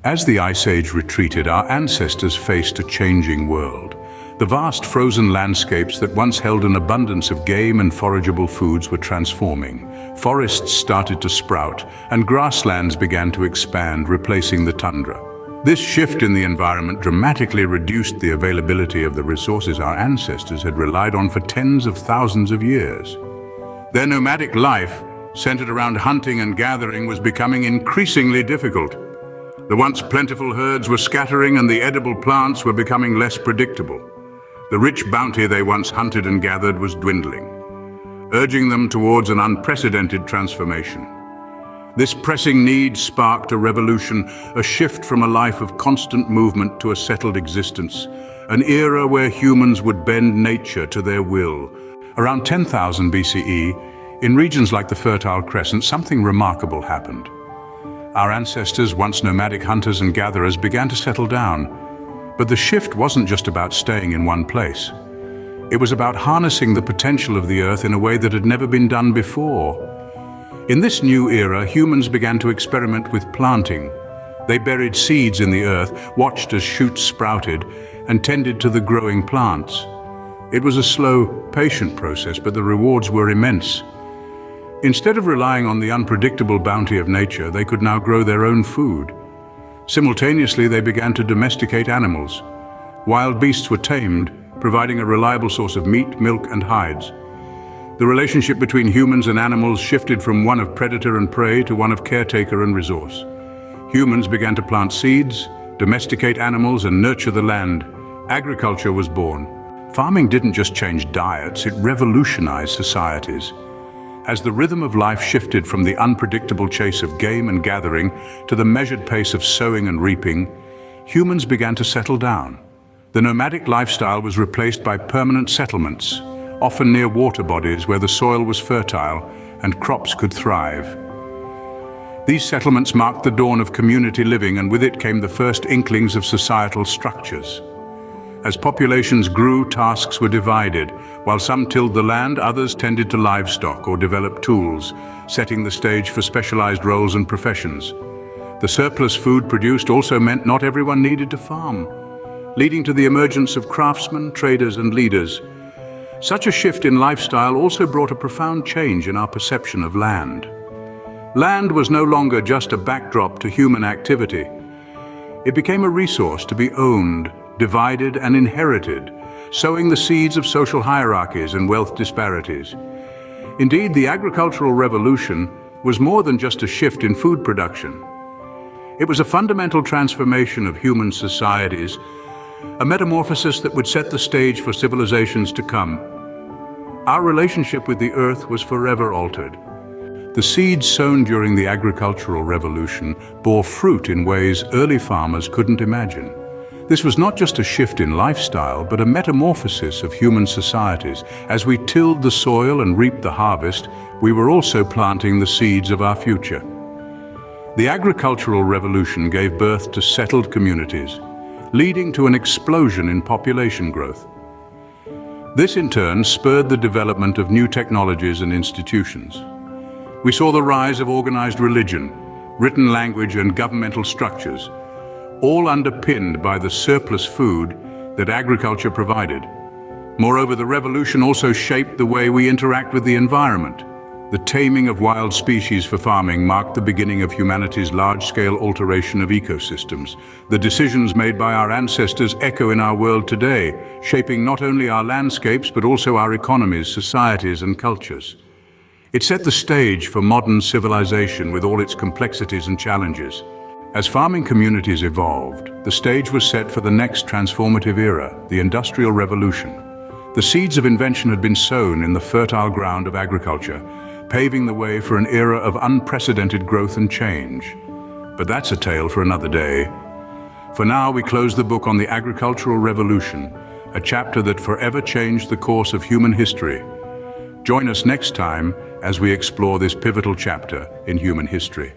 As the Ice Age retreated, our ancestors faced a changing world. The vast frozen landscapes that once held an abundance of game and forageable foods were transforming. Forests started to sprout, and grasslands began to expand, replacing the tundra. This shift in the environment dramatically reduced the availability of the resources our ancestors had relied on for tens of thousands of years. Their nomadic life, centered around hunting and gathering, was becoming increasingly difficult. The once plentiful herds were scattering, and the edible plants were becoming less predictable. The rich bounty they once hunted and gathered was dwindling, urging them towards an unprecedented transformation. This pressing need sparked a revolution, a shift from a life of constant movement to a settled existence, an era where humans would bend nature to their will. Around 10,000 BCE, in regions like the Fertile Crescent, something remarkable happened. Our ancestors, once nomadic hunters and gatherers, began to settle down. But the shift wasn't just about staying in one place. It was about harnessing the potential of the earth in a way that had never been done before. In this new era, humans began to experiment with planting. They buried seeds in the earth, watched as shoots sprouted, and tended to the growing plants. It was a slow, patient process, but the rewards were immense. Instead of relying on the unpredictable bounty of nature, they could now grow their own food. Simultaneously, they began to domesticate animals. Wild beasts were tamed, providing a reliable source of meat, milk, and hides. The relationship between humans and animals shifted from one of predator and prey to one of caretaker and resource. Humans began to plant seeds, domesticate animals, and nurture the land. Agriculture was born. Farming didn't just change diets, it revolutionized societies. As the rhythm of life shifted from the unpredictable chase of game and gathering to the measured pace of sowing and reaping, humans began to settle down. The nomadic lifestyle was replaced by permanent settlements, often near water bodies where the soil was fertile and crops could thrive. These settlements marked the dawn of community living, and with it came the first inklings of societal structures. As populations grew, tasks were divided. While some tilled the land, others tended to livestock or developed tools, setting the stage for specialized roles and professions. The surplus food produced also meant not everyone needed to farm, leading to the emergence of craftsmen, traders, and leaders. Such a shift in lifestyle also brought a profound change in our perception of land. Land was no longer just a backdrop to human activity. It became a resource to be owned, divided, and inherited, sowing the seeds of social hierarchies and wealth disparities. Indeed, the agricultural revolution was more than just a shift in food production. It was a fundamental transformation of human societies, a metamorphosis that would set the stage for civilizations to come. Our relationship with the earth was forever altered. The seeds sown during the agricultural revolution bore fruit in ways early farmers couldn't imagine. This was not just a shift in lifestyle, but a metamorphosis of human societies. As we tilled the soil and reaped the harvest, we were also planting the seeds of our future. The agricultural revolution gave birth to settled communities, leading to an explosion in population growth. This in turn spurred the development of new technologies and institutions. We saw the rise of organized religion, written language, and governmental structures, all underpinned by the surplus food that agriculture provided. Moreover, the revolution also shaped the way we interact with the environment. The taming of wild species for farming marked the beginning of humanity's large-scale alteration of ecosystems. The decisions made by our ancestors echo in our world today, shaping not only our landscapes but also our economies, societies, and cultures. It set the stage for modern civilization with all its complexities and challenges. As farming communities evolved, the stage was set for the next transformative era, the Industrial Revolution. The seeds of invention had been sown in the fertile ground of agriculture, paving the way for an era of unprecedented growth and change. But that's a tale for another day. For now, we close the book on the agricultural revolution, a chapter that forever changed the course of human history. Join us next time as we explore this pivotal chapter in human history.